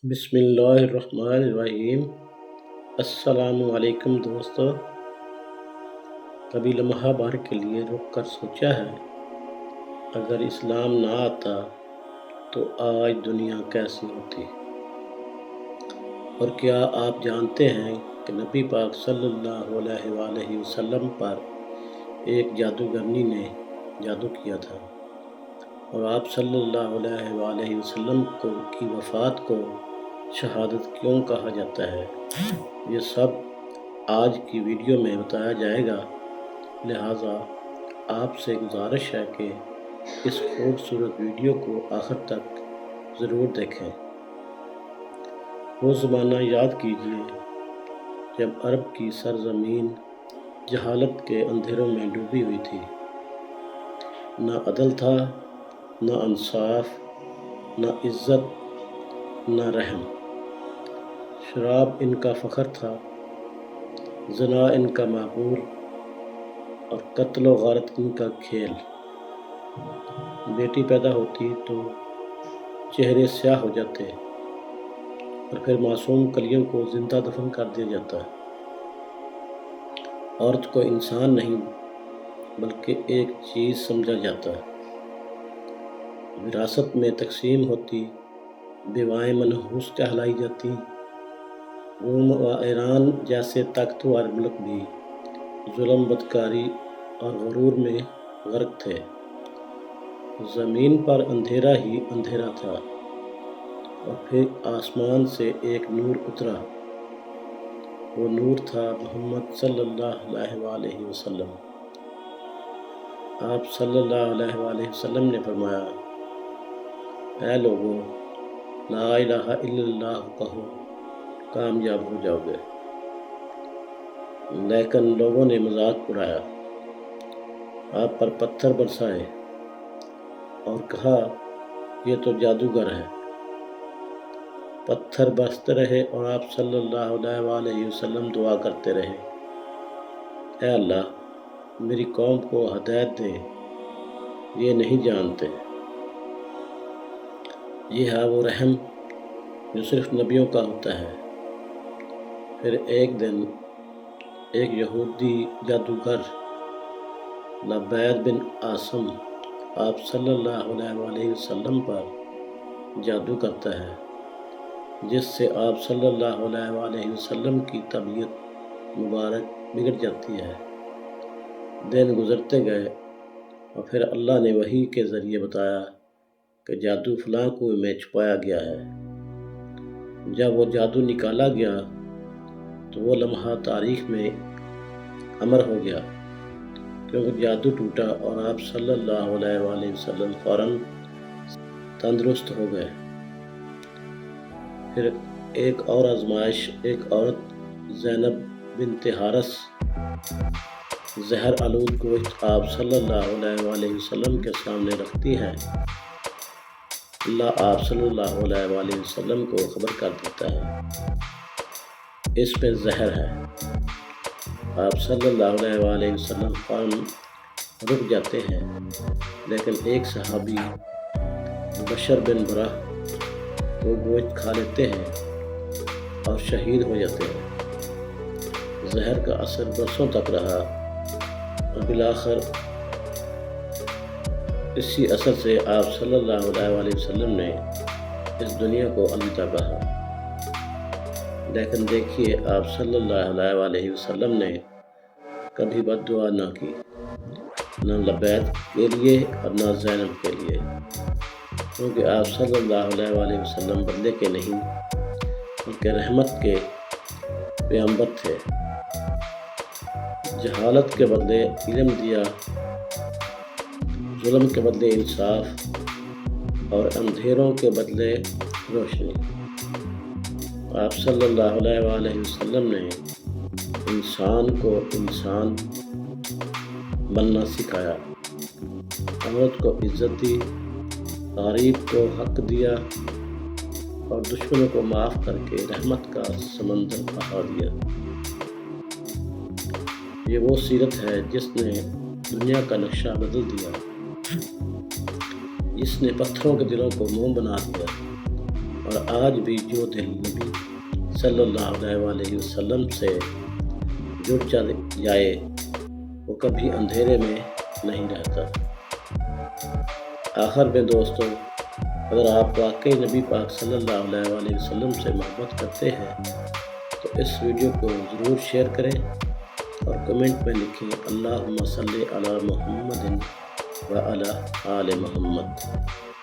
بسم اللہ الرحمن الرحیم۔ السلام علیکم دوستو۔ کبھی لمحہ بھر کے لیے رک کر سوچا ہے اگر اسلام نہ آتا تو آج دنیا کیسی ہوتی؟ اور کیا آپ جانتے ہیں کہ نبی پاک صلی اللہ علیہ وآلہ وسلم پر ایک جادوگرنی نے جادو کیا تھا، اور آپ صلی اللہ علیہ وآلہ وسلم کی وفات کو شہادت کیوں کہا جاتا ہے؟ یہ سب آج کی ویڈیو میں بتایا جائے گا، لہٰذا آپ سے گزارش ہے کہ اس خوبصورت ویڈیو کو آخر تک ضرور دیکھیں۔ وہ زمانہ یاد کیجیے جب عرب کی سرزمین جہالت کے اندھیروں میں ڈوبی ہوئی تھی۔ نہ عدل تھا، نہ انصاف، نہ عزت، نہ رحم۔ شراب ان کا فخر تھا، زنا ان کا معمول، اور قتل و غارت ان کا کھیل۔ بیٹی پیدا ہوتی تو چہرے سیاہ ہو جاتے اور پھر معصوم کلیوں کو زندہ دفن کر دیا جاتا۔ عورت کو انسان نہیں بلکہ ایک چیز سمجھا جاتا۔ وراثت میں تقسیم ہوتی، بیوائیں منحوس کہلائی جاتی۔ روم و ایران جیسے طاقتور ملک بھی ظلم، بدکاری اور غرور میں غرق تھے۔ زمین پر اندھیرا ہی اندھیرا تھا، اور پھر آسمان سے ایک نور اترا۔ وہ نور تھا محمد صلی اللہ علیہ وآلہ وسلم۔ آپ صلی اللہ علیہ وآلہ وسلم نے فرمایا، اے لوگو، لا الہ الا اللہ کہو، کامیاب ہو جاؤ گے۔ لیکن لوگوں نے مذاق اڑایا، آپ پر پتھر برسائے اور کہا یہ تو جادوگر ہے۔ پتھر برستے رہے اور آپ صلی اللہ علیہ وآلہ وسلم دعا کرتے رہے، اے اللہ میری قوم کو ہدایت دے، یہ نہیں جانتے۔ یہ ہے وہ رحم جو صرف نبیوں کا ہوتا ہے۔ پھر ایک دن ایک یہودی جادوگر لبید بن عاصم آپ صلی اللہ علیہ وآلہ وسلم پر جادو کرتا ہے، جس سے آپ صلی اللہ علیہ وآلہ وسلم کی طبیعت مبارک بگڑ جاتی ہے۔ دن گزرتے گئے اور پھر اللہ نے وحی کے ذریعے بتایا کہ جادو فلاں کنویں میں چھپایا گیا ہے۔ جب وہ جادو نکالا گیا تو وہ لمحہ تاریخ میں امر ہو گیا، کیونکہ جادو ٹوٹا اور آپ صلی اللہ علیہ وآلہ وسلم فوراً تندرست ہو گئے۔ پھر ایک اور آزمائش، ایک عورت زینب بنت حارث زہر آلود گوشت آپ صلی اللہ علیہ وآلہ وسلم کے سامنے رکھتی ہے۔ اللہ آپ صلی اللہ علیہ وآلہ وسلم کو خبر کر دیتا ہے، اس میں زہر ہے۔ آپ صلی اللہ علیہ وآلہ وسلم فوراً رک جاتے ہیں، لیکن ایک صحابی بشر بن برہ وہ گوشت کھا لیتے ہیں اور شہید ہو جاتے ہیں۔ زہر کا اثر برسوں تک رہا اور بالآخر اسی اثر سے آپ صلی اللہ علیہ وآلہ وسلم نے اس دنیا کو الوداع کہا۔ لیکن دیکھیے، آپ صلی اللہ علیہ وآلہ وسلم نے کبھی بد دعا نہ کی، نہ لبید کے لیے اور نہ زینب کے لیے، کیونکہ آپ صلی اللہ علیہ وآلہ وسلم بدلے کے نہیں بلکہ رحمت کے پیغمبر تھے۔ جہالت کے بدلے علم دیا، ظلم کے بدلے انصاف، اور اندھیروں کے بدلے روشنی۔ آپ صلی اللہ علیہ وآلہ وسلم نے انسان کو انسان بننا سکھایا، عورت کو عزت دی، غریب کو حق دیا، اور دشمنوں کو معاف کر کے رحمت کا سمندر بہا دیا۔ یہ وہ سیرت ہے جس نے دنیا کا نقشہ بدل دیا، جس نے پتھروں کے دلوں کو موم بنا دیا، اور آج بھی جو دل نبی صلی اللہ علیہ وآلہ وسلم سے جڑ جائے وہ کبھی اندھیرے میں نہیں رہتا۔ آخر میں دوستو، اگر آپ واقعی نبی پاک صلی اللہ علیہ وآلہ وسلم سے محبت کرتے ہیں تو اس ویڈیو کو ضرور شیئر کریں اور کمنٹ میں لکھیں اللہم صلی علی محمد و علی آل محمد۔